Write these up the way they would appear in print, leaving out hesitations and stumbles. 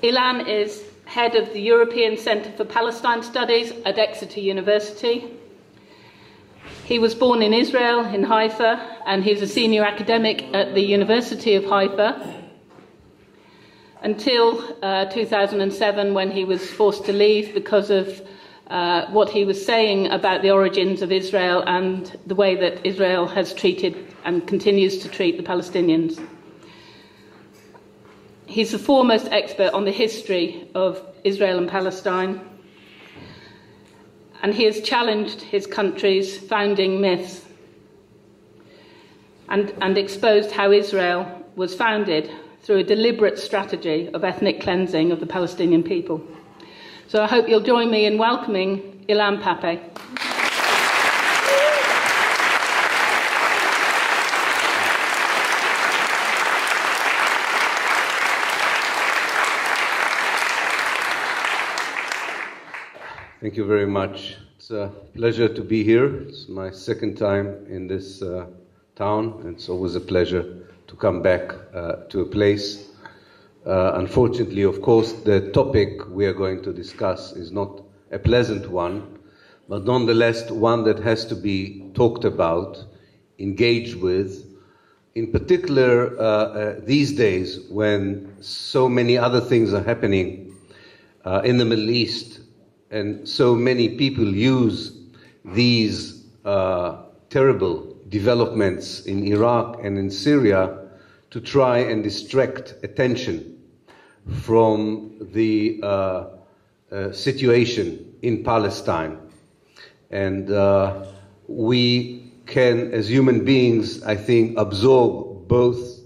Ilan is head of the European Centre for Palestine Studies at Exeter University. He was born in Israel, in Haifa, and he's a senior academic at the University of Haifa until 2007, when he was forced to leave because of what he was saying about the origins of Israel and the way that Israel has treated and continues to treat the Palestinians. He's the foremost expert on the history of Israel and Palestine, and he has challenged his country's founding myths and exposed how Israel was founded through a deliberate strategy of ethnic cleansing of the Palestinian people. So I hope you'll join me in welcoming Ilan Pappe. Thank you very much. It's a pleasure to be here. It's my second time in this town, and it's always a pleasure to come back to a place. Unfortunately, of course, the topic we are going to discuss is not a pleasant one, but nonetheless one that has to be talked about, engaged with, in particular these days when so many other things are happening in the Middle East, and so many people use these terrible developments in Iraq and in Syria to try and distract attention from the situation in Palestine. And we can, as human beings, I think, absorb both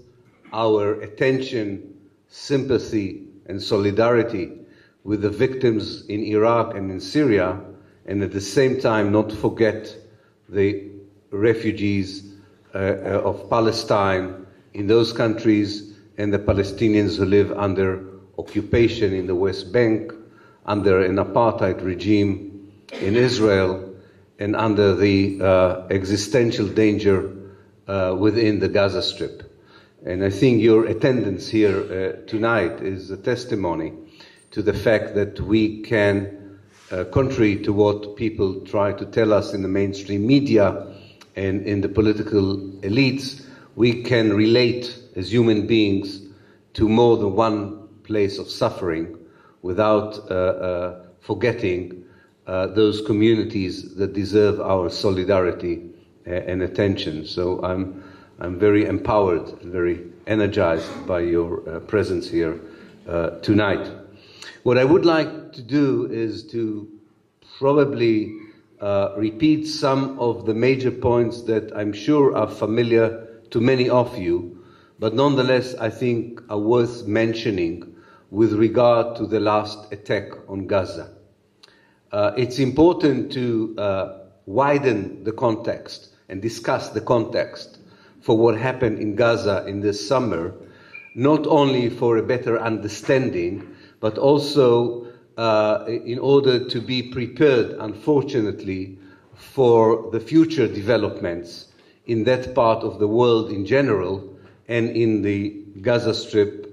our attention, sympathy, and solidarity with the victims in Iraq and in Syria, and at the same time not forget the refugees of Palestine in those countries and the Palestinians who live under occupation in the West Bank, under an apartheid regime in Israel, and under the existential danger within the Gaza Strip. And I think your attendance here tonight is a testimony to the fact that we can, contrary to what people try to tell us in the mainstream media and in the political elites, we can relate as human beings to more than one place of suffering without forgetting those communities that deserve our solidarity and attention. So I'm very empowered and very energized by your presence here tonight. What I would like to do is to probably repeat some of the major points that I'm sure are familiar to many of you, but nonetheless I think are worth mentioning with regard to the last attack on Gaza. It's important to widen the context and discuss the context for what happened in Gaza in this summer, not only for a better understanding, but also in order to be prepared, unfortunately, for the future developments in that part of the world in general and in the Gaza Strip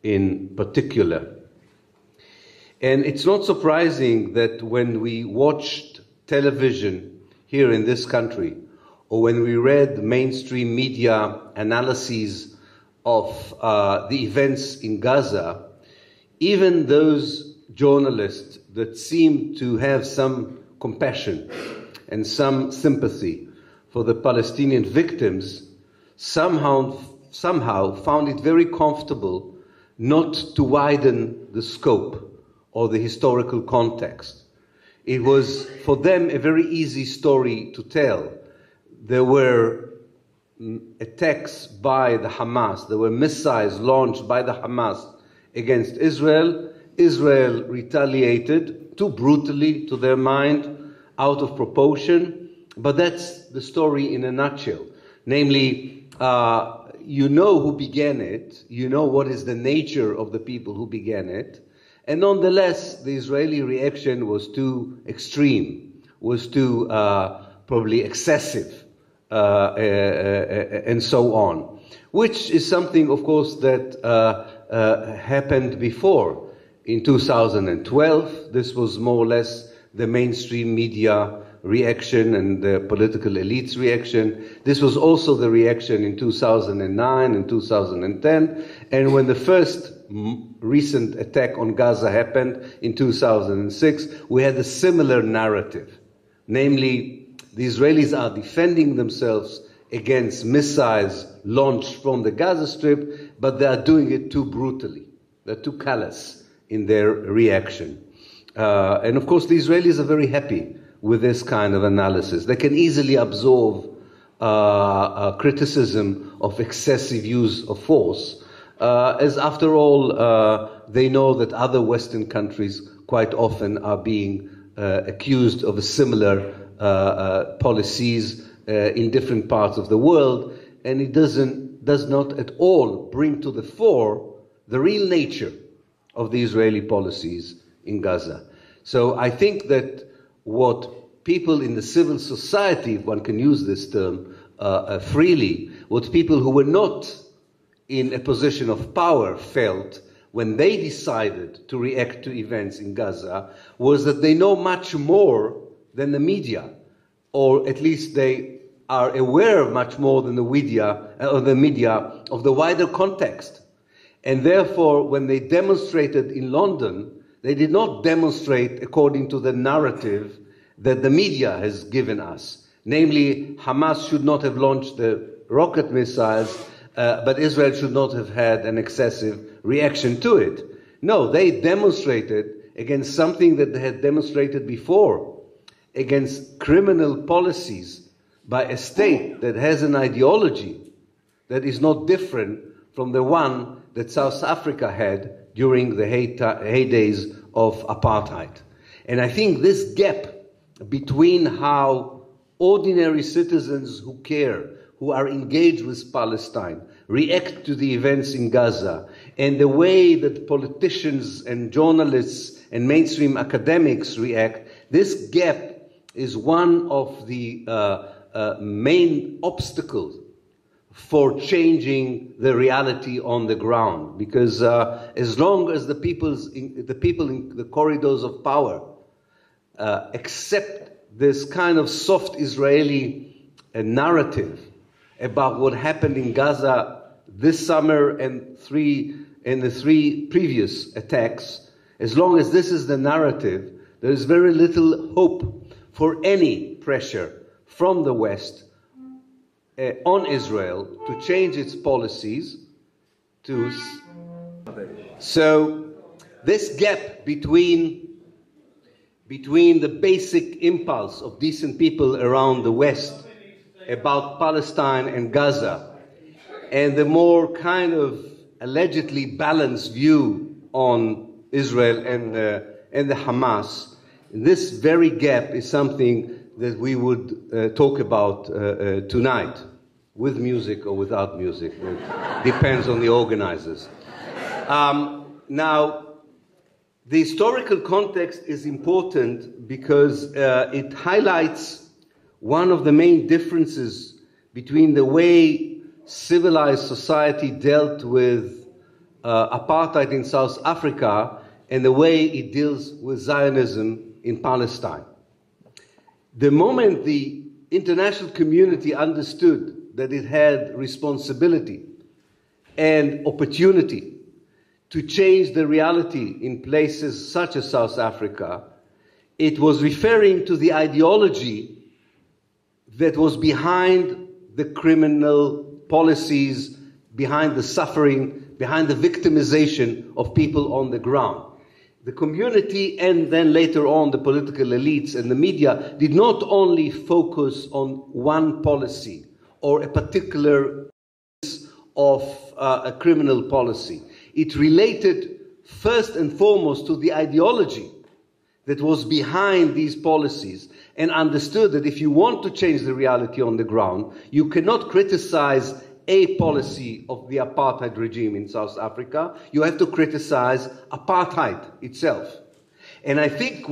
in particular. And it's not surprising that when we watched television here in this country, or when we read mainstream media analyses of the events in Gaza, even those journalists that seem to have some compassion and some sympathy for the Palestinian victims somehow found it very comfortable not to widen the scope or the historical context. It was for them a very easy story to tell. There were attacks by the Hamas, there were missiles launched by the Hamas against Israel. Israel retaliated, too brutally to their mind, out of proportion, but that's the story in a nutshell. Namely, you know who began it, you know what is the nature of the people who began it, and nonetheless, the Israeli reaction was too extreme, was too probably excessive, and so on, which is something, of course, that happened before. in 2012. This was more or less the mainstream media reaction and the political elite's reaction. This was also the reaction in 2009 and 2010. And when the first recent attack on Gaza happened in 2006, we had a similar narrative. Namely, the Israelis are defending themselves against missiles launched from the Gaza Strip, but they are doing it too brutally. They're too callous in their reaction. And of course, the Israelis are very happy with this kind of analysis. They can easily absorb criticism of excessive use of force, as after all, they know that other Western countries quite often are being accused of similar policies in different parts of the world, and it does not at all bring to the fore the real nature of the Israeli policies in Gaza. So I think that what people in the civil society, if one can use this term freely, what people who were not in a position of power felt when they decided to react to events in Gaza was that they know much more than the media, or at least they are aware much more than the media of the wider context. And therefore, when they demonstrated in London, they did not demonstrate according to the narrative that the media has given us. Namely, Hamas should not have launched the rocket missiles, but Israel should not have had an excessive reaction to it. No, they demonstrated against something that they had demonstrated before, against criminal policies by a state that has an ideology that is not different from the one that South Africa had during the heydays of apartheid. And I think this gap between how ordinary citizens who care, who are engaged with Palestine, react to the events in Gaza, and the way that politicians and journalists and mainstream academics react, this gap is one of the main obstacles for changing the reality on the ground. Because as long as the people in the corridors of power accept this kind of soft Israeli narrative about what happened in Gaza this summer and the three previous attacks, as long as this is the narrative, there is very little hope for any pressure from the West on Israel to change its policies. So this gap between the basic impulse of decent people around the West about Palestine and Gaza and the more kind of allegedly balanced view on Israel and the Hamas, this very gap is something that we would talk about tonight, with music or without music. It depends on the organizers. Now, the historical context is important because it highlights one of the main differences between the way civilized society dealt with apartheid in South Africa and the way it deals with Zionism in Palestine. The moment the international community understood that it had responsibility and opportunity to change the reality in places such as South Africa, it was referring to the ideology that was behind the criminal policies, behind the suffering, behind the victimization of people on the ground. The community and then later on the political elites and the media did not only focus on one policy or a particular of a criminal policy. It related first and foremost to the ideology that was behind these policies and understood that if you want to change the reality on the ground, you cannot criticize a policy of the apartheid regime in South Africa. You have to criticize apartheid itself. And I think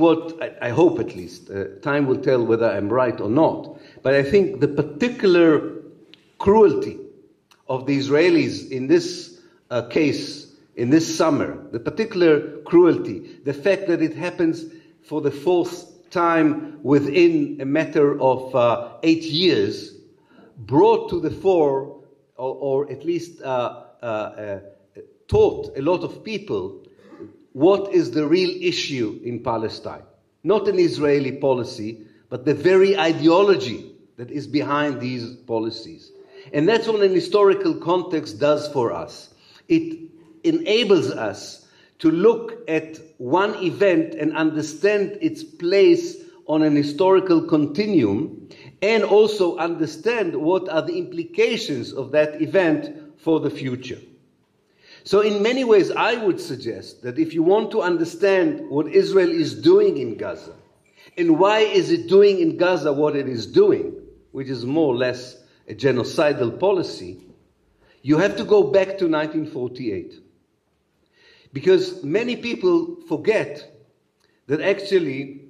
I hope at least, time will tell whether I'm right or not, but I think the particular cruelty of the Israelis in this case in this summer, the particular cruelty, the fact that it happens for the fourth time within a matter of 8 years, brought to the fore, or at least taught a lot of people what is the real issue in Palestine. Not an Israeli policy, but the very ideology that is behind these policies. And that's what an historical context does for us. It enables us to look at one event and understand its place on an historical continuum, and also understand what are the implications of that event for the future. So in many ways, I would suggest that if you want to understand what Israel is doing in Gaza, and why is it doing in Gaza what it is doing, which is more or less a genocidal policy, you have to go back to 1948. Because many people forget that actually,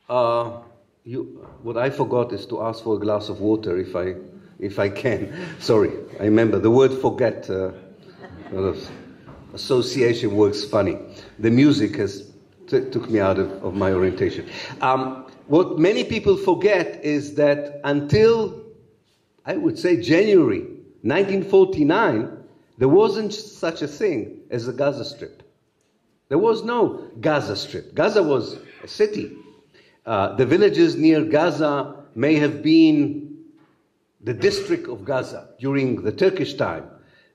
what I forgot is to ask for a glass of water if I can. Sorry, I remember the word forget. Association works funny. The music has took me out of my orientation. What many people forget is that until, I would say, January 1949, there wasn't such a thing as a Gaza Strip. There was no Gaza Strip. Gaza was a city. The villages near Gaza may have been the district of Gaza during the Turkish time,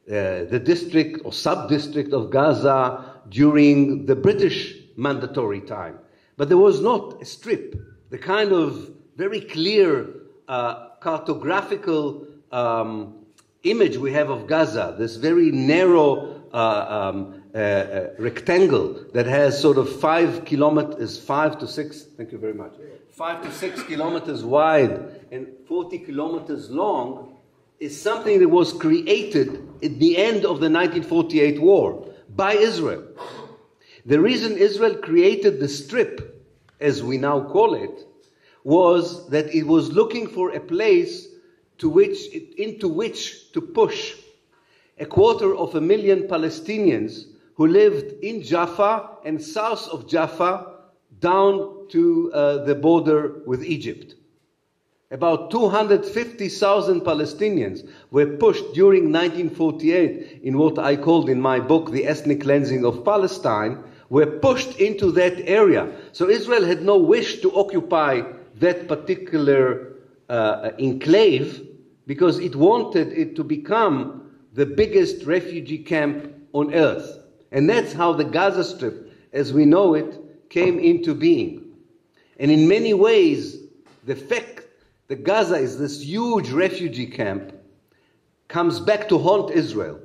the district or sub-district of Gaza during the British mandatory time. But there was not a strip, the kind of very clear cartographical image we have of Gaza, this very narrow rectangle that has sort of 5 to 6, thank you very much, 5 to 6 kilometers wide and 40 kilometers long, is something that was created at the end of the 1948 war by Israel. The reason Israel created the strip, as we now call it, was that it was looking for a place into which to push 250,000 Palestinians who lived in Jaffa and south of Jaffa down to the border with Egypt. About 250,000 Palestinians were pushed during 1948 in what I called in my book the Ethnic Cleansing of Palestine, were pushed into that area. So Israel had no wish to occupy that particular enclave, because it wanted it to become the biggest refugee camp on earth. And that's how the Gaza Strip, as we know it, came into being. And in many ways, the fact that Gaza is this huge refugee camp comes back to haunt Israel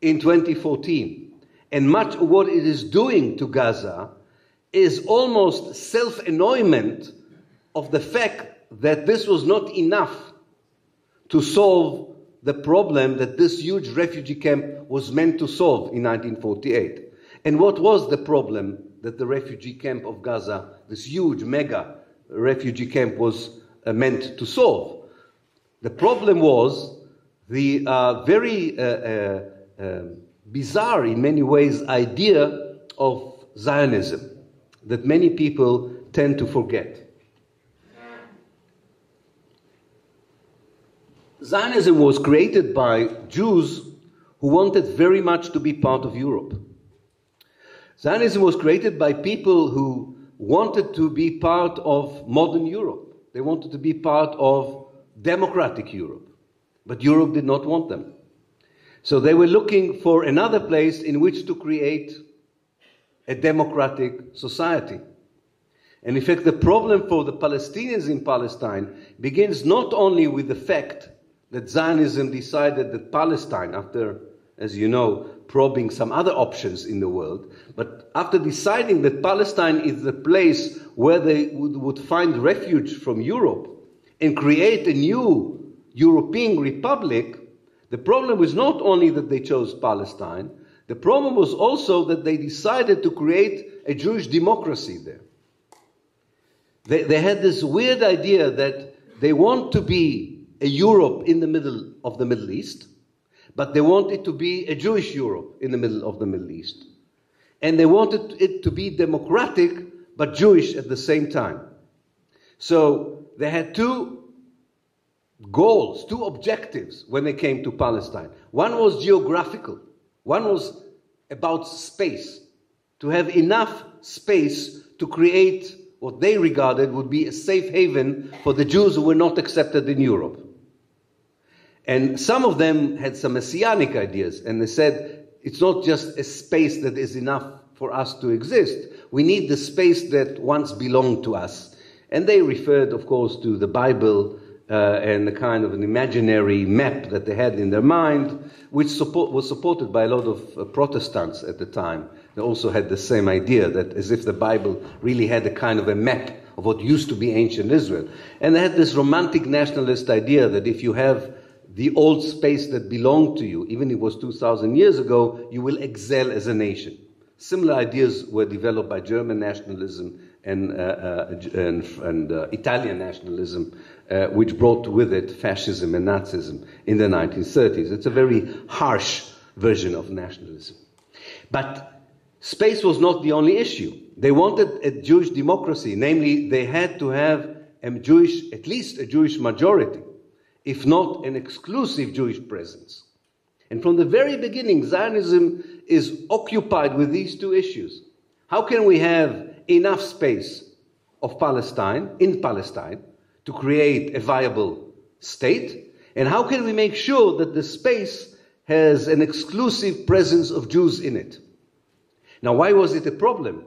in 2014. And much of what it is doing to Gaza is almost self-annoyment of the fact that this was not enough to solve the problem that this huge refugee camp was meant to solve in 1948. And what was the problem that the refugee camp of Gaza, this huge mega refugee camp, was meant to solve? The problem was the very bizarre, in many ways, idea of Zionism that many people tend to forget. Zionism was created by Jews who wanted very much to be part of Europe. Zionism was created by people who wanted to be part of modern Europe. They wanted to be part of democratic Europe. But Europe did not want them. So they were looking for another place in which to create a democratic society. And in fact, the problem for the Palestinians in Palestine begins not only with the fact that Zionism decided that Palestine, after, as you know, probing some other options in the world, but after deciding that Palestine is the place where they would find refuge from Europe and create a new European republic, the problem was not only that they chose Palestine, the problem was also that they decided to create a Jewish democracy there. They had this weird idea that they want to be a Europe in the middle of the Middle East, But they wanted to be a Jewish Europe in the middle of the Middle East. And they wanted it to be democratic, but Jewish at the same time. So they had two goals, two objectives when they came to Palestine. One was geographical. One was about space, to have enough space to create what they regarded would be a safe haven for the Jews who were not accepted in Europe. And some of them had some messianic ideas, and they said, it's not just a space that is enough for us to exist. We need the space that once belonged to us. And they referred, of course, to the Bible and the kind of an imaginary map that they had in their mind, which was supported by a lot of Protestants at the time. They also had the same idea, that as if the Bible really had a kind of a map of what used to be ancient Israel. And they had this romantic nationalist idea that if you have the old space that belonged to you, even if it was 2,000 years ago, you will excel as a nation. Similar ideas were developed by German nationalism and Italian nationalism, which brought with it fascism and Nazism in the 1930s. It's a very harsh version of nationalism. But space was not the only issue. They wanted a Jewish democracy, namely they had to have at least a Jewish majority, if not an exclusive Jewish presence. And from the very beginning, Zionism is occupied with these two issues. How can we have enough space of Palestine, in Palestine, to create a viable state? And how can we make sure that the space has an exclusive presence of Jews in it? Now, why was it a problem?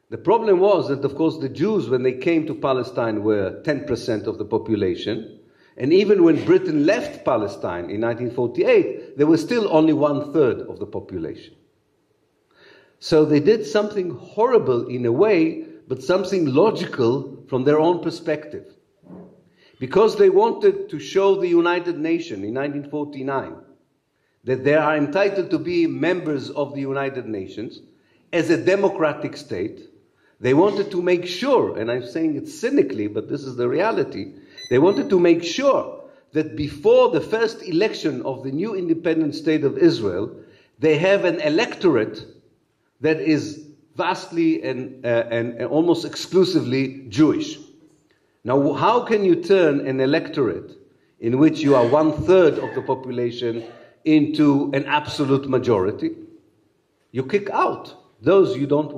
The problem was that, of course, the Jews, when they came to Palestine, were 10% of the population. And even when Britain left Palestine in 1948, there was still only 1/3 of the population. So they did something horrible in a way, but something logical from their own perspective. Because they wanted to show the United Nations in 1949 that they are entitled to be members of the United Nations as a democratic state, they wanted to make sure, and I'm saying it cynically, but this is the reality, they wanted to make sure that before the first election of the new independent state of Israel, they have an electorate that is vastly and almost exclusively Jewish. Now, how can you turn an electorate in which you are 1/3 of the population into an absolute majority? You kick out those who you don't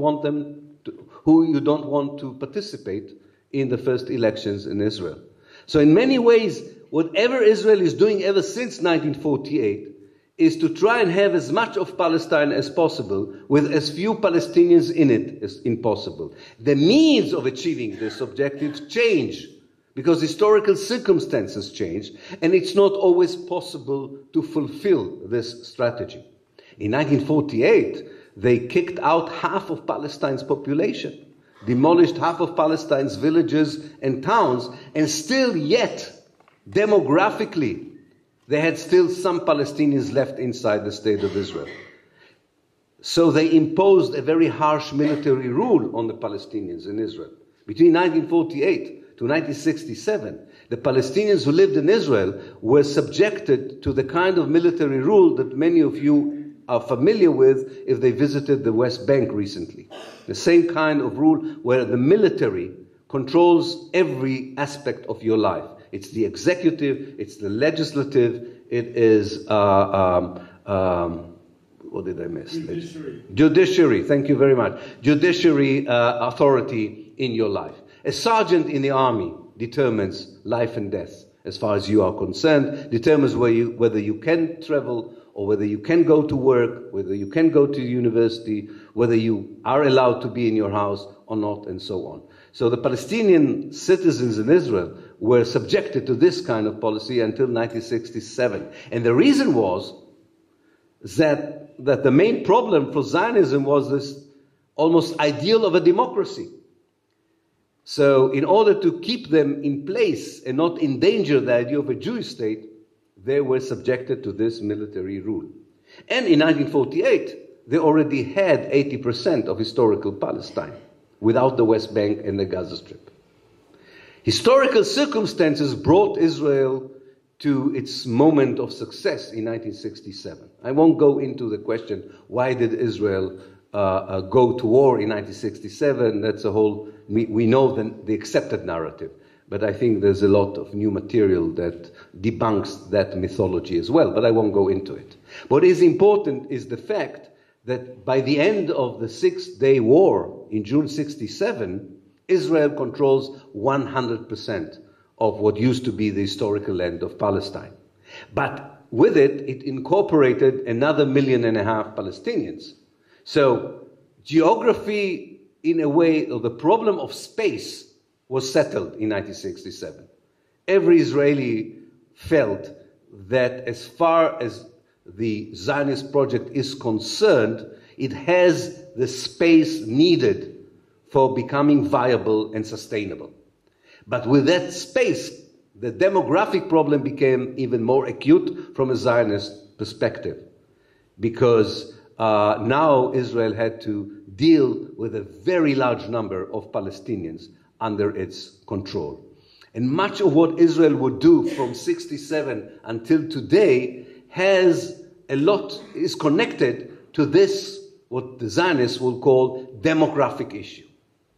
want to participate in the first elections in Israel. So in many ways, whatever Israel is doing ever since 1948 is to try and have as much of Palestine as possible with as few Palestinians in it as possible. The means of achieving this objective change because historical circumstances change, and it's not always possible to fulfill this strategy. In 1948, they kicked out half of Palestine's population, demolished half of Palestine's villages and towns, and still yet, demographically, they had still some Palestinians left inside the state of Israel. So they imposed a very harsh military rule on the Palestinians in Israel. Between 1948 to 1967, the Palestinians who lived in Israel were subjected to the kind of military rule that many of you are familiar with if they visited the West Bank recently. The same kind of rule where the military controls every aspect of your life. It's the executive, it's the legislative, it is, what did I miss? Judiciary, thank you very much. Judiciary authority in your life. A sergeant in the army determines life and death, as far as you are concerned, determines whether you can travel or whether you can go to work, whether you can go to university, whether you are allowed to be in your house or not, and so on. So the Palestinian citizens in Israel were subjected to this kind of policy until 1967. And the reason was that the main problem for Zionism was this almost ideal of a democracy. So in order to keep them in place and not endanger the idea of a Jewish state, they were subjected to this military rule. And in 1948, they already had 80% of historical Palestine without the West Bank and the Gaza Strip. Historical circumstances brought Israel to its moment of success in 1967. I won't go into the question, why did Israel go to war in 1967? That's a whole, we know the accepted narrative. But I think there's a lot of new material that debunks that mythology as well, but I won't go into it. What is important is the fact that by the end of the Six-Day War in June 1967, Israel controls 100% of what used to be the historical land of Palestine. But with it, it incorporated another 1.5 million Palestinians. So geography, in a way, or the problem of space was settled in 1967. Every Israeli felt that as far as the Zionist project is concerned, it has the space needed for becoming viable and sustainable. But with that space, the demographic problem became even more acute from a Zionist perspective, because now Israel had to deal with a very large number of Palestinians under its control. And much of what Israel would do from 1967 until today is connected to this, what the Zionists will call demographic issue.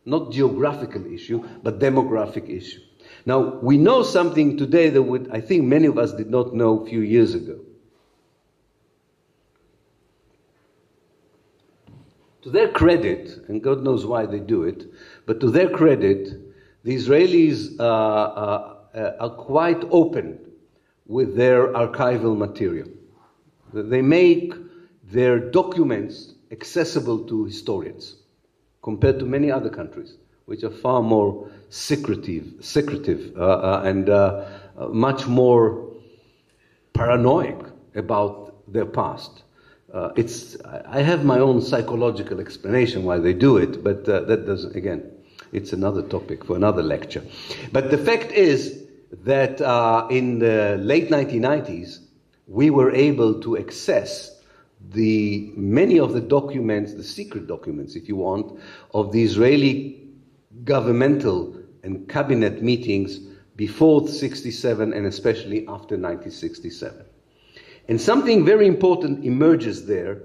Not geographical issue, but demographic issue. Now, we know something today that I think many of us did not know a few years ago. To their credit, and God knows why they do it, but to their credit, the Israelis are quite open with their archival material. They make their documents accessible to historians, compared to many other countries, which are far more secretive and much more paranoid about their past. I have my own psychological explanation why they do it, but that doesn't, again, it's another topic for another lecture. But the fact is that in the late 1990s, we were able to access many of the documents, the secret documents, if you want, of the Israeli governmental and cabinet meetings before 1967 and especially after 1967. And something very important emerges there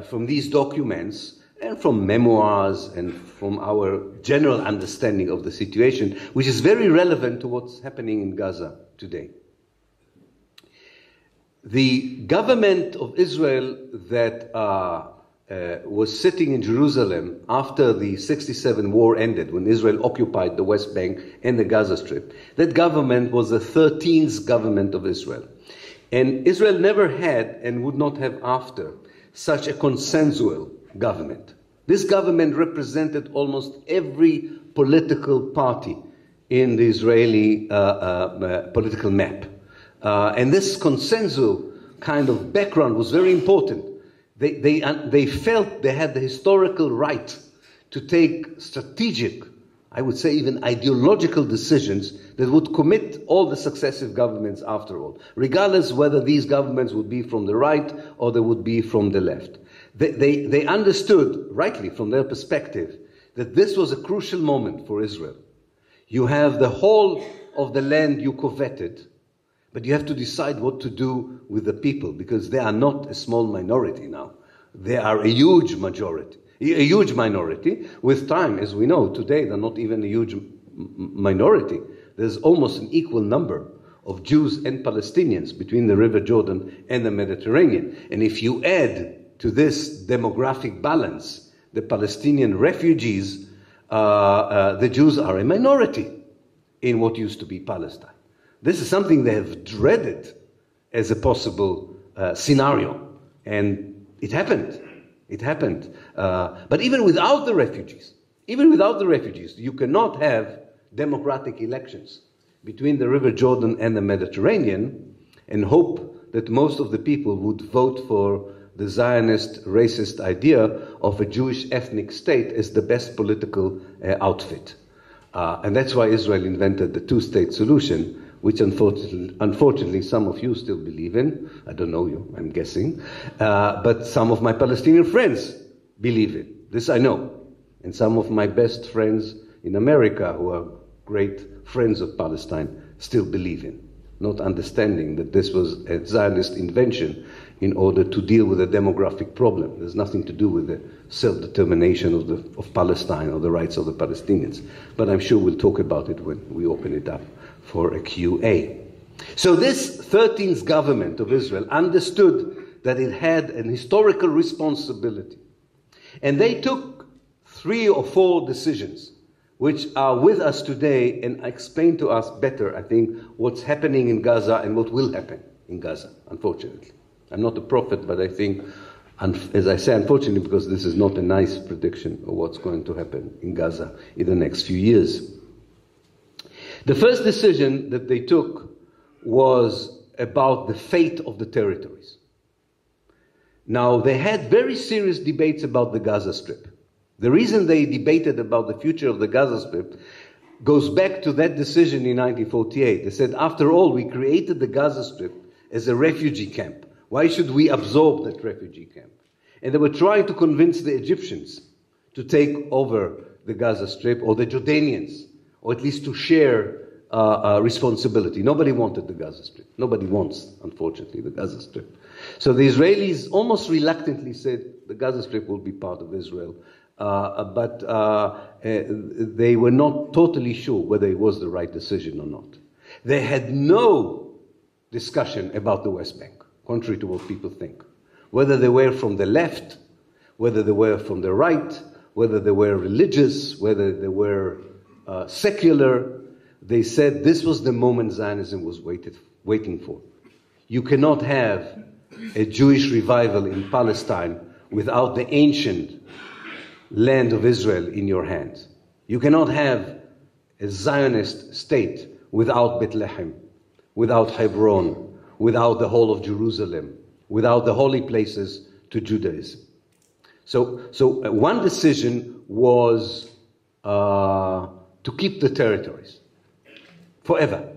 from these documents and from memoirs and from our general understanding of the situation, which is very relevant to what's happening in Gaza today. The government of Israel that was sitting in Jerusalem after the 1967 war ended, when Israel occupied the West Bank and the Gaza Strip, that government was the 13th government of Israel. And Israel never had, and would not have after, such a consensual government. This government represented almost every political party in the Israeli political map. And this consensual kind of background was very important. They felt they had the historical right to take strategic, I would say even ideological decisions that would commit all the successive governments after all, regardless whether these governments would be from the right or they would be from the left. They understood, rightly from their perspective, that this was a crucial moment for Israel. You have the whole of the land you coveted, but you have to decide what to do with the people, because they are not a small minority now. They are a huge majority, a huge minority. With time, as we know, today they're not even a huge minority. There's almost an equal number of Jews and Palestinians between the River Jordan and the Mediterranean. And if you add to this demographic balance the Palestinian refugees, the Jews are a minority in what used to be Palestine. This is something they have dreaded as a possible scenario, and it happened. It happened. But even without the refugees, you cannot have democratic elections between the River Jordan and the Mediterranean and hope that most of the people would vote for the Zionist racist idea of a Jewish ethnic state as the best political outfit. And that's why Israel invented the two-state solution, which unfortunately some of you still believe in. I don't know you, I'm guessing. But some of my Palestinian friends believe in. This I know. And some of my best friends in America, who are great friends of Palestine, still believe in. not understanding that this was a Zionist invention in order to deal with a demographic problem. There's nothing to do with the self-determination of Palestine or the rights of the Palestinians. But I'm sure we'll talk about it when we open it up for a Q&A. So this 13th government of Israel understood that it had an historical responsibility. And they took 3 or 4 decisions which are with us today and explain to us better, I think, what's happening in Gaza and what will happen in Gaza, unfortunately. I'm not a prophet, but I think, as I say, unfortunately, because this is not a nice prediction of what's going to happen in Gaza in the next few years. The first decision that they took was about the fate of the territories. Now, they had very serious debates about the Gaza Strip. The reason they debated about the future of the Gaza Strip goes back to that decision in 1948. They said, after all, we created the Gaza Strip as a refugee camp. Why should we absorb that refugee camp? And they were trying to convince the Egyptians to take over the Gaza Strip, or the Jordanians, or at least to share responsibility. Nobody wanted the Gaza Strip. Nobody wants, unfortunately, the Gaza Strip. So the Israelis almost reluctantly said the Gaza Strip will be part of Israel, but they were not totally sure whether it was the right decision or not. They had no discussion about the West Bank, contrary to what people think. Whether they were from the left, whether they were from the right, whether they were religious, whether they were secular, they said this was the moment Zionism was waiting for. You cannot have a Jewish revival in Palestine without the ancient land of Israel in your hands. You cannot have a Zionist state without Bethlehem, without Hebron, without the whole of Jerusalem, without the holy places to Judaism. So one decision was to keep the territories forever.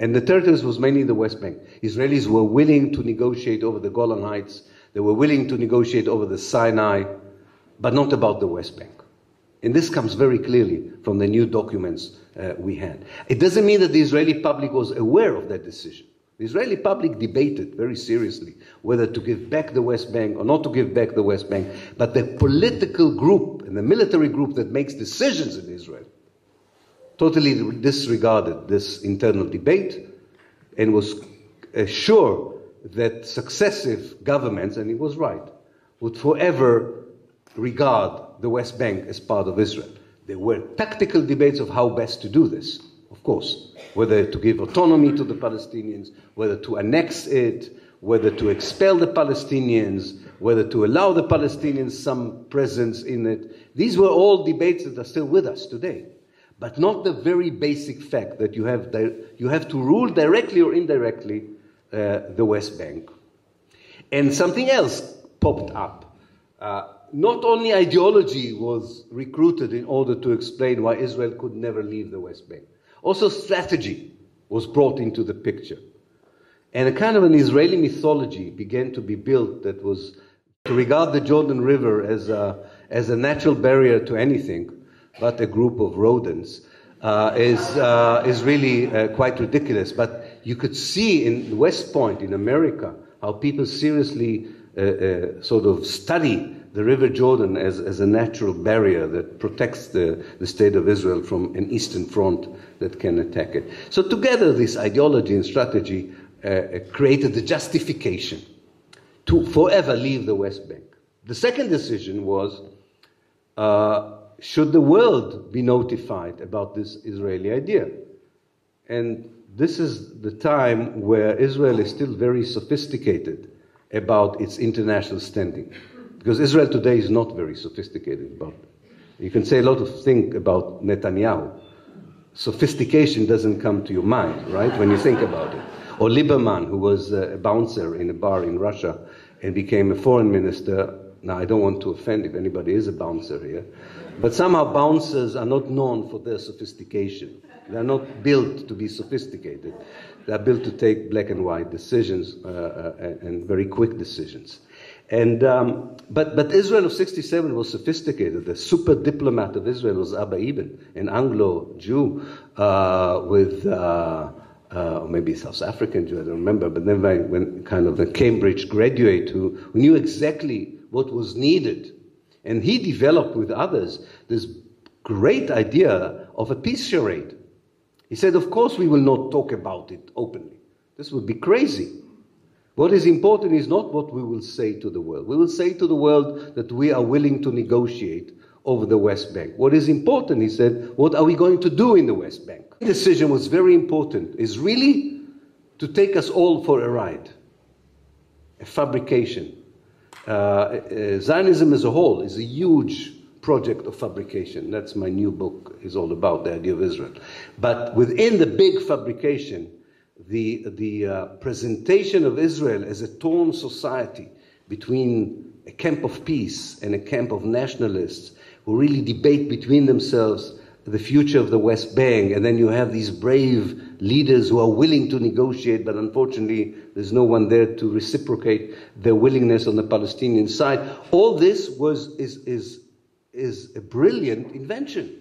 And the territories was mainly the West Bank. Israelis were willing to negotiate over the Golan Heights. They were willing to negotiate over the Sinai, but not about the West Bank. And this comes very clearly from the new documents we had. It doesn't mean that the Israeli public was aware of that decision. The Israeli public debated very seriously whether to give back the West Bank or not to give back the West Bank. But the political group and the military group that makes decisions in Israel totally disregarded this internal debate and was sure that successive governments, and he was right, would forever regard the West Bank as part of Israel. There were tactical debates of how best to do this, of course, whether to give autonomy to the Palestinians, whether to annex it, whether to expel the Palestinians, whether to allow the Palestinians some presence in it. These were all debates that are still with us today. But not the very basic fact that you have to rule directly or indirectly the West Bank. And something else popped up. Not only ideology was recruited in order to explain why Israel could never leave the West Bank. Also strategy was brought into the picture. And a kind of an Israeli mythology began to be built that was to regard the Jordan River as a natural barrier to anything but a group of rodents is really quite ridiculous. But you could see in West Point in America how people seriously sort of study the River Jordan as a natural barrier that protects the state of Israel from an eastern front that can attack it. So together this ideology and strategy created the justification to forever leave the West Bank. The second decision was, should the world be notified about this Israeli idea? And this is the time where Israel is still very sophisticated about its international standing. Because Israel today is not very sophisticated about it. You can say a lot of things about Netanyahu. Sophistication doesn't come to your mind, right, when you think about it. Or Lieberman, who was a bouncer in a bar in Russia and became a foreign minister. Now, I don't want to offend if anybody is a bouncer here, but somehow bouncers are not known for their sophistication. They're not built to be sophisticated. They're built to take black and white decisions and very quick decisions. And but Israel of '67 was sophisticated. The super diplomat of Israel was Abba Eban, an Anglo-Jew with or maybe South African Jew, I don't remember, but then when kind of the Cambridge graduate who knew exactly what was needed. And he developed with others this great idea of a peace charade. He said, of course we will not talk about it openly. This would be crazy. What is important is not what we will say to the world. We will say to the world that we are willing to negotiate over the West Bank. What is important, he said, what are we going to do in the West Bank? The decision was very important, is really to take us all for a ride, a fabrication. Zionism as a whole is a huge project of fabrication. That's my new book is all about, the idea of Israel. But within the big fabrication, the presentation of Israel as a torn society between a camp of peace and a camp of nationalists who really debate between themselves the future of the West Bank, and then you have these brave leaders who are willing to negotiate, but unfortunately there's no one there to reciprocate their willingness on the Palestinian side. All this is a brilliant invention,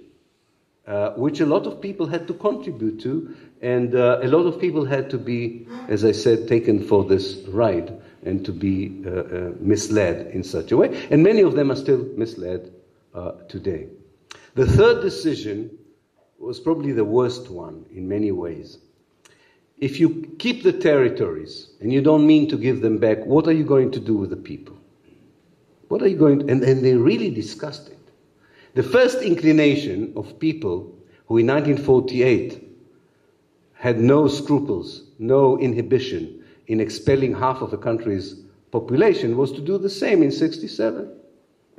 which a lot of people had to contribute to, and a lot of people had to be, as I said, taken for this ride and to be misled in such a way. And many of them are still misled today. The third decision was probably the worst one in many ways. If you keep the territories and you don't mean to give them back, what are you going to do with the people? What are you going to, and they really discussed it. The first inclination of people who in 1948 had no scruples, no inhibition in expelling half of the country's population was to do the same in 1967.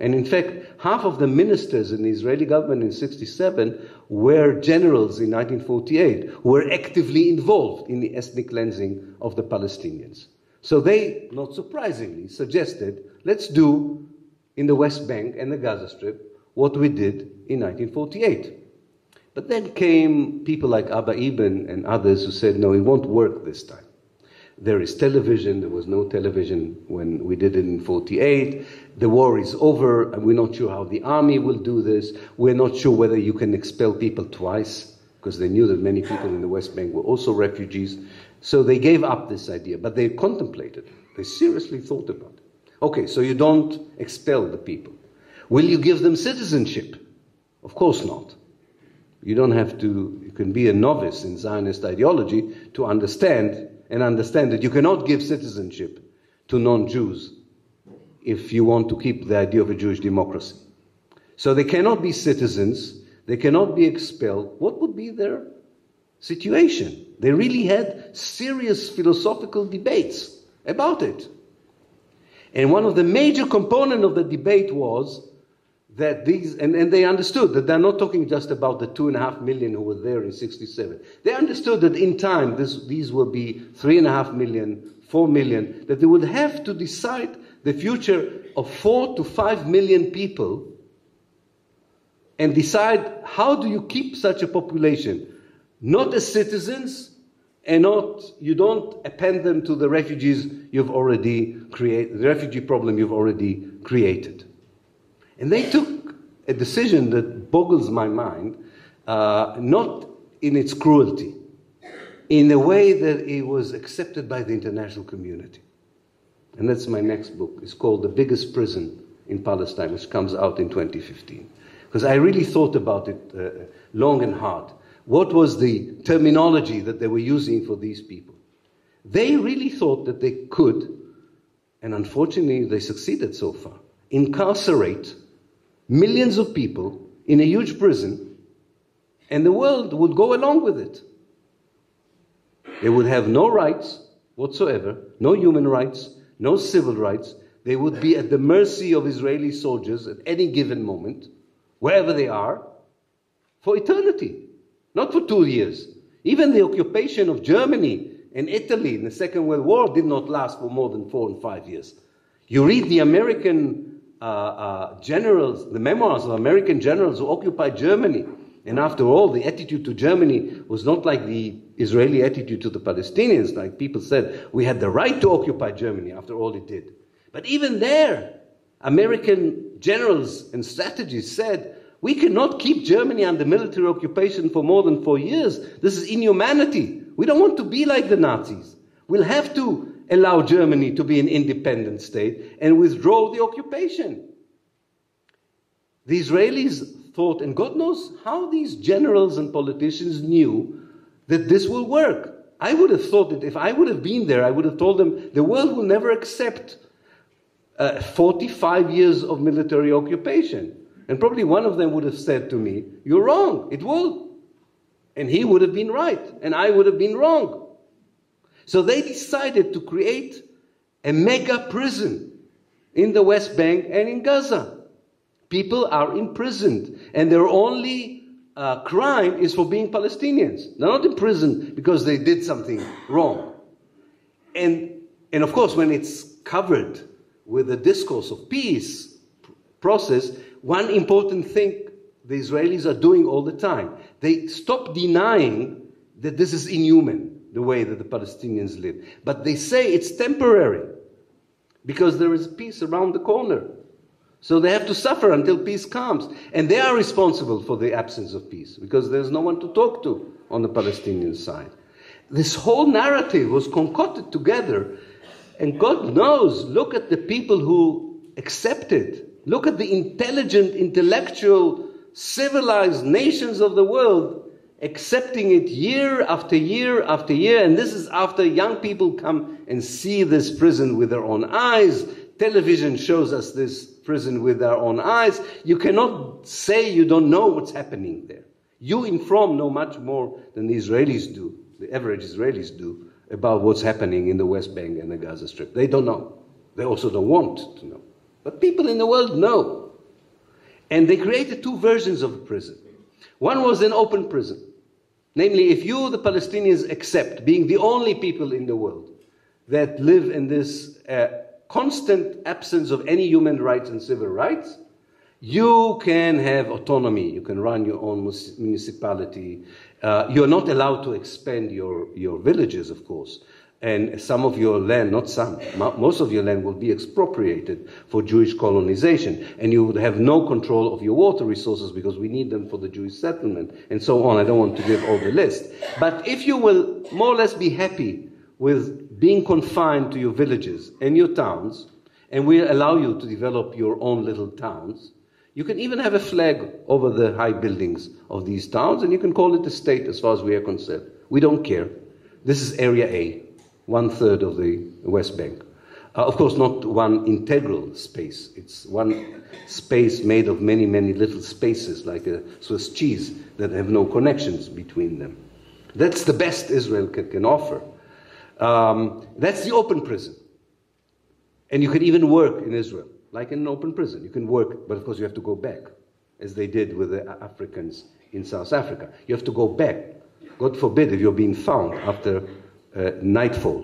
And in fact, half of the ministers in the Israeli government in 1967 were generals in 1948 who were actively involved in the ethnic cleansing of the Palestinians. So they, not surprisingly, suggested, let's do in the West Bank and the Gaza Strip what we did in 1948. But then came people like Abba Eban and others who said, no, it won't work this time. There is television. There was no television when we did it in 1948. The war is over, and we're not sure how the army will do this. We're not sure whether you can expel people twice, because they knew that many people in the West Bank were also refugees. So they gave up this idea, but they contemplated it. They seriously thought about it. Okay, so you don't expel the people. Will you give them citizenship? Of course not. You don't have to, you can be a novice in Zionist ideology to understand that you cannot give citizenship to non-Jews if you want to keep the idea of a Jewish democracy. So they cannot be citizens, they cannot be expelled. What would be their situation? They really had serious philosophical debates about it. And one of the major components of the debate was that these, and they understood that they're not talking just about the 2.5 million who were there in 1967. They understood that in time these will be 3.5 million, 4 million, that they would have to decide the future of 4 to 5 million people and decide how do you keep such a population, not as citizens, and you don't append them to the refugees you've already created, the refugee problem you've already created. And they took a decision that boggles my mind, not in its cruelty, in a way that it was accepted by the international community. And that's my next book. It's called The Biggest Prison in Palestine, which comes out in 2015. Because I really thought about it long and hard. What was the terminology that they were using for these people? They really thought that they could, and unfortunately they succeeded so far, incarcerate millions of people in a huge prison, and the world would go along with it. They would have no rights whatsoever, no human rights, no civil rights. They would be at the mercy of Israeli soldiers at any given moment, wherever they are, for eternity, not for 2 years. Even the occupation of Germany and Italy in the Second World War did not last for more than 4 and 5 years. You read the American generals, the memoirs of American generals who occupied Germany, and after all, the attitude to Germany was not like the Israeli attitude to the Palestinians. Like people said, we had the right to occupy Germany after all it did. But even there, American generals and strategists said, we cannot keep Germany under military occupation for more than 4 years. This is inhumanity. We don't want to be like the Nazis. We'll have to allow Germany to be an independent state and withdraw the occupation. The Israelis thought, and God knows how these generals and politicians knew that this will work. I would have thought that if I would have been there, I would have told them the world will never accept 45 years of military occupation. And probably one of them would have said to me, "You're wrong, it will." And he would have been right, and I would have been wrong. So they decided to create a mega prison in the West Bank and in Gaza. People are imprisoned, and their only crime is for being Palestinians. They're not imprisoned because they did something wrong. And of course, when it's covered with the discourse of peace process, one important thing the Israelis are doing all the time, they stop denying that this is inhuman, the way that the Palestinians live. But they say it's temporary because there is peace around the corner. So they have to suffer until peace comes. And they are responsible for the absence of peace because there's no one to talk to on the Palestinian side. This whole narrative was concocted together. And God knows, look at the people who accepted. Look at the intelligent, intellectual, civilized nations of the world accepting it year after year after year. And this is after young people come and see this prison with their own eyes. Television shows us this prison with our own eyes. You cannot say you don't know what's happening there. You in Frome know much more than the Israelis do, the average Israelis do, about what's happening in the West Bank and the Gaza Strip. They don't know. They also don't want to know. But people in the world know. And they created two versions of a prison. One was an open prison. Namely, if you, the Palestinians, accept being the only people in the world that live in this constant absence of any human rights and civil rights, you can have autonomy. You can run your own municipality. You're not allowed to expand your villages, of course. And some of your land, not some, most of your land will be expropriated for Jewish colonization. And you would have no control of your water resources because we need them for the Jewish settlement and so on. I don't want to give all the list. But if you will more or less be happy with being confined to your villages and your towns, and we allow you to develop your own little towns, you can even have a flag over the high buildings of these towns, and you can call it a state as far as we are concerned. We don't care. This is Area A, 1/3 of the West Bank. Of course, not one integral space. It's one space made of many, many little spaces, like a Swiss cheese, that have no connections between them. That's the best Israel can offer. That's the open prison. And you can even work in Israel, like in an open prison. You can work, but of course you have to go back, as they did with the Africans in South Africa. You have to go back. God forbid if you're being found after nightfall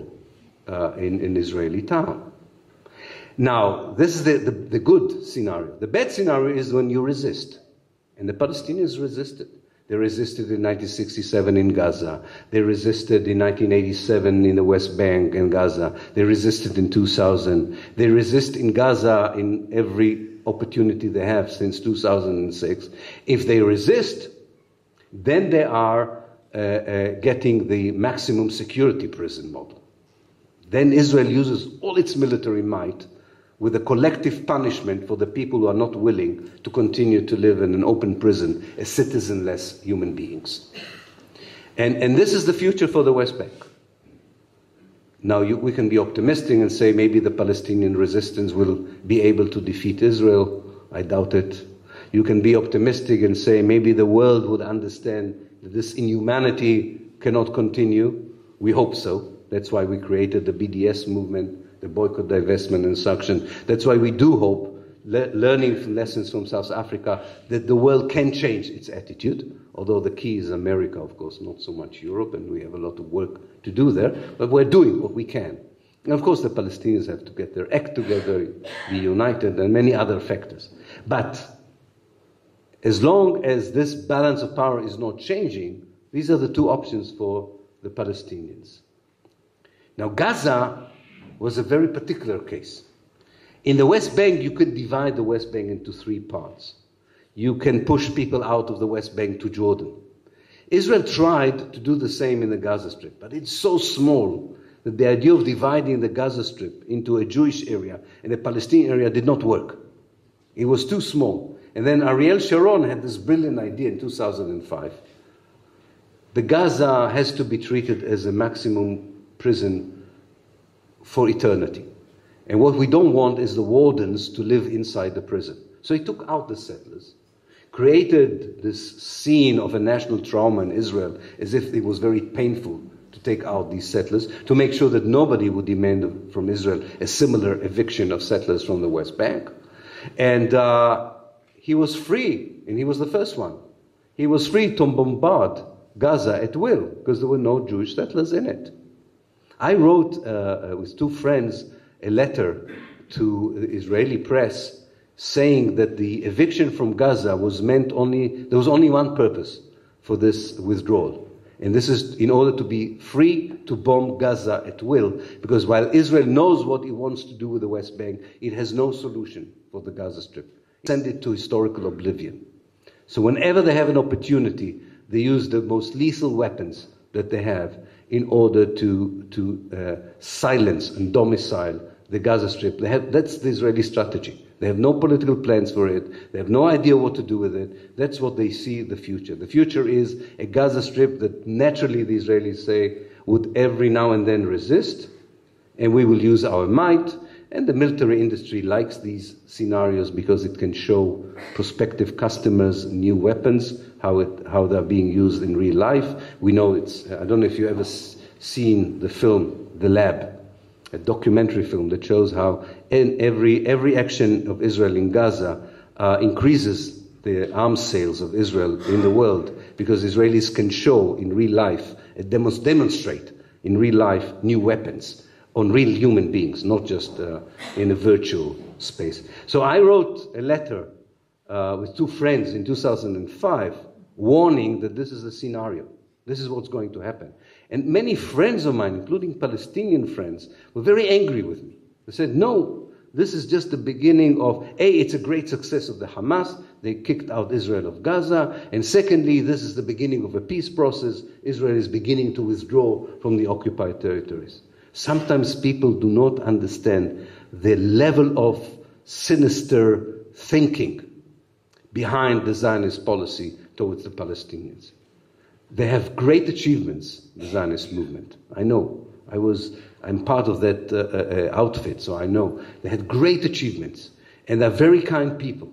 in an Israeli town. Now, this is the good scenario. The bad scenario is when you resist. And the Palestinians resisted. They resisted in 1967 in Gaza. They resisted in 1987 in the West Bank and Gaza. They resisted in 2000. They resist in Gaza in every opportunity they have since 2006. If they resist, then they are getting the maximum security prison model. Then Israel uses all its military might with a collective punishment for the people who are not willing to continue to live in an open prison as citizenless human beings. And this is the future for the West Bank. Now, we can be optimistic and say maybe the Palestinian resistance will be able to defeat Israel. I doubt it. You can be optimistic and say maybe the world would understand that this inhumanity cannot continue. We hope so. That's why we created the BDS movement, the boycott, divestment, and sanction. That's why we do hope, learning from lessons from South Africa, that the world can change its attitude, although the key is America, of course, not so much Europe, and we have a lot of work to do there, but we're doing what we can. And of course, the Palestinians have to get their act together, be united, and many other factors. But as long as this balance of power is not changing, these are the two options for the Palestinians. Now, Gaza was a very particular case. In the West Bank, you could divide the West Bank into three parts. You can push people out of the West Bank to Jordan. Israel tried to do the same in the Gaza Strip, but it's so small that the idea of dividing the Gaza Strip into a Jewish area and a Palestinian area did not work. It was too small. And then Ariel Sharon had this brilliant idea in 2005. The Gaza has to be treated as a maximum prison for eternity. And what we don't want is the wardens to live inside the prison. So he took out the settlers, created this scene of a national trauma in Israel as if it was very painful to take out these settlers, to make sure that nobody would demand from Israel a similar eviction of settlers from the West Bank. And he was free, and he was the first one. He was free to bombard Gaza at will, because there were no Jewish settlers in it. I wrote with two friends a letter to the Israeli press saying that the eviction from Gaza was meant only, there was only one purpose for this withdrawal. And this is in order to be free to bomb Gaza at will, because while Israel knows what it wants to do with the West Bank, it has no solution for the Gaza Strip. Send it to historical oblivion. So whenever they have an opportunity, they use the most lethal weapons that they have in order to silence and domicile the Gaza Strip. That's the Israeli strategy. They have no political plans for it. They have no idea what to do with it. That's what they see the future. The future is a Gaza Strip that naturally the Israelis say would every now and then resist, and we will use our might. And the military industry likes these scenarios because it can show prospective customers new weapons, how they're being used in real life. We know it's, I don't know if you've ever seen the film, The Lab, a documentary film that shows how in every action of Israel in Gaza increases the arms sales of Israel in the world, because Israelis can show in real life, demonstrate in real life new weapons on real human beings, not just in a virtual space. So I wrote a letter with two friends in 2005 warning that this is a scenario. This is what's going to happen. And many friends of mine, including Palestinian friends, were very angry with me. They said, no, this is just the beginning of, A, it's a great success of the Hamas. They kicked out Israel of Gaza. And secondly, this is the beginning of a peace process. Israel is beginning to withdraw from the occupied territories. Sometimes people do not understand the level of sinister thinking behind the Zionist policy towards the Palestinians. They have great achievements, the Zionist movement. I know. I'm part of that outfit, so I know. They had great achievements, and they're very kind people.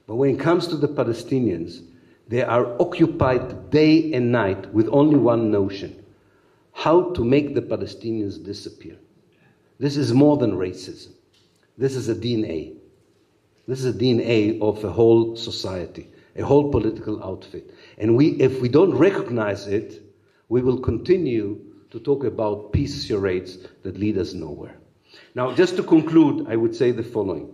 But when it comes to the Palestinians, they are occupied day and night with only one notion: how to make the Palestinians disappear. This is more than racism. This is a DNA. This is a DNA of a whole society, a whole political outfit. And if we don't recognize it, we will continue to talk about peace charades that lead us nowhere. Now, just to conclude, I would say the following.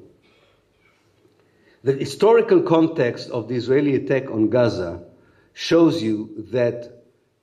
The historical context of the Israeli attack on Gaza shows you that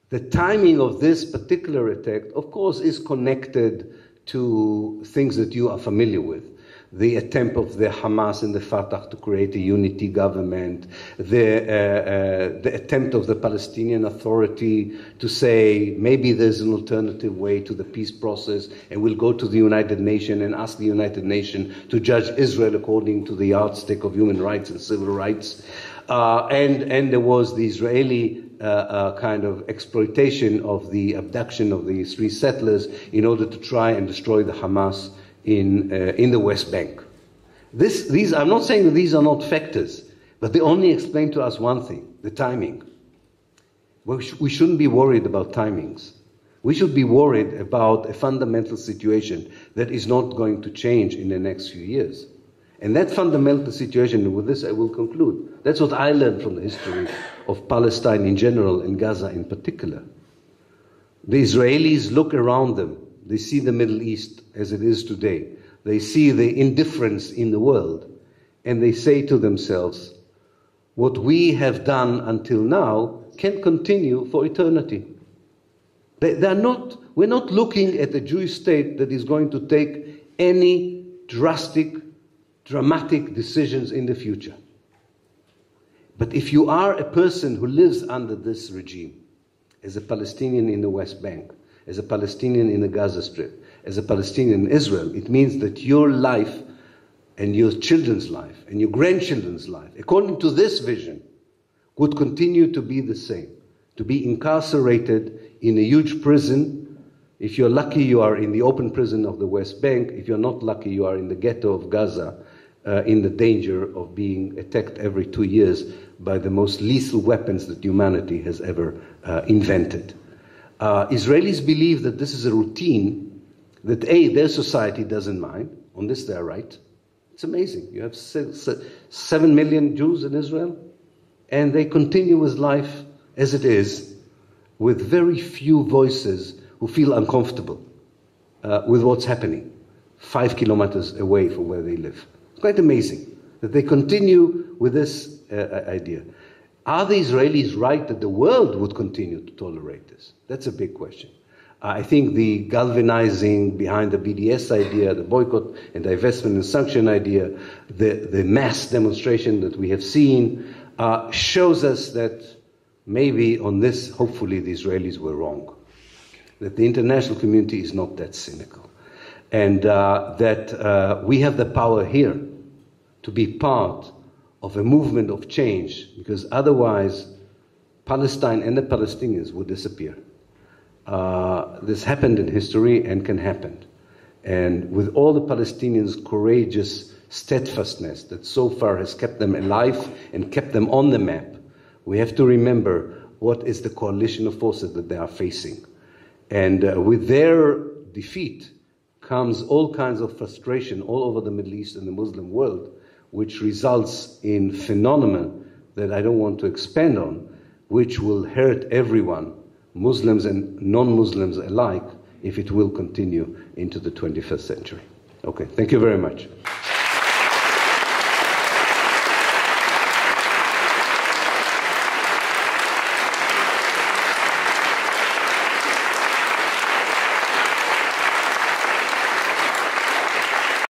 the timing of this particular attack, of course, is connected to things that you are familiar with. The attempt of the Hamas and the Fatah to create a unity government, the attempt of the Palestinian Authority to say maybe there's an alternative way to the peace process, and we'll go to the United Nations and ask the United Nations to judge Israel according to the yardstick of human rights and civil rights. And there was the Israeli kind of exploitation of the abduction of the three settlers in order to try and destroy the Hamas in the West Bank. I'm not saying that these are not factors, but they only explain to us one thing: the timing. We shouldn't be worried about timings. We should be worried about a fundamental situation that is not going to change in the next few years. And that fundamental situation, and with this I will conclude, that's what I learned from the history of Palestine in general and Gaza in particular. The Israelis look around them. They see the Middle East as it is today. They see the indifference in the world, and they say to themselves, what we have done until now can continue for eternity. We're not looking at a Jewish state that is going to take any dramatic decisions in the future. But if you are a person who lives under this regime, as a Palestinian in the West Bank, as a Palestinian in the Gaza Strip, as a Palestinian in Israel, it means that your life and your children's life and your grandchildren's life, according to this vision, would continue to be the same, to be incarcerated in a huge prison. If you're lucky, you are in the open prison of the West Bank. If you're not lucky, you are in the ghetto of Gaza, in the danger of being attacked every 2 years by the most lethal weapons that humanity has ever invented. Israelis believe that this is a routine that, their society doesn't mind. On this, they're right. It's amazing. You have 7 million Jews in Israel, and they continue with life as it is, with very few voices who feel uncomfortable with what's happening 5 kilometers away from where they live. It's quite amazing that they continue with this idea. Are the Israelis right that the world would continue to tolerate this? That's a big question. I think the galvanizing behind the BDS idea, the boycott and divestment and sanction idea, the mass demonstration that we have seen, shows us that maybe on this, hopefully, the Israelis were wrong. That the international community is not that cynical. And that we have the power here to be part of a movement of change, because otherwise Palestine and the Palestinians would disappear. This happened in history and can happen. And with all the Palestinians' courageous steadfastness that so far has kept them alive and kept them on the map, we have to remember what is the coalition of forces that they are facing. And with their defeat comes all kinds of frustration all over the Middle East and the Muslim world, which results in phenomena that I don't want to expand on, which will hurt everyone, Muslims and non-Muslims alike, if it will continue into the 21st century. Okay, thank you very much.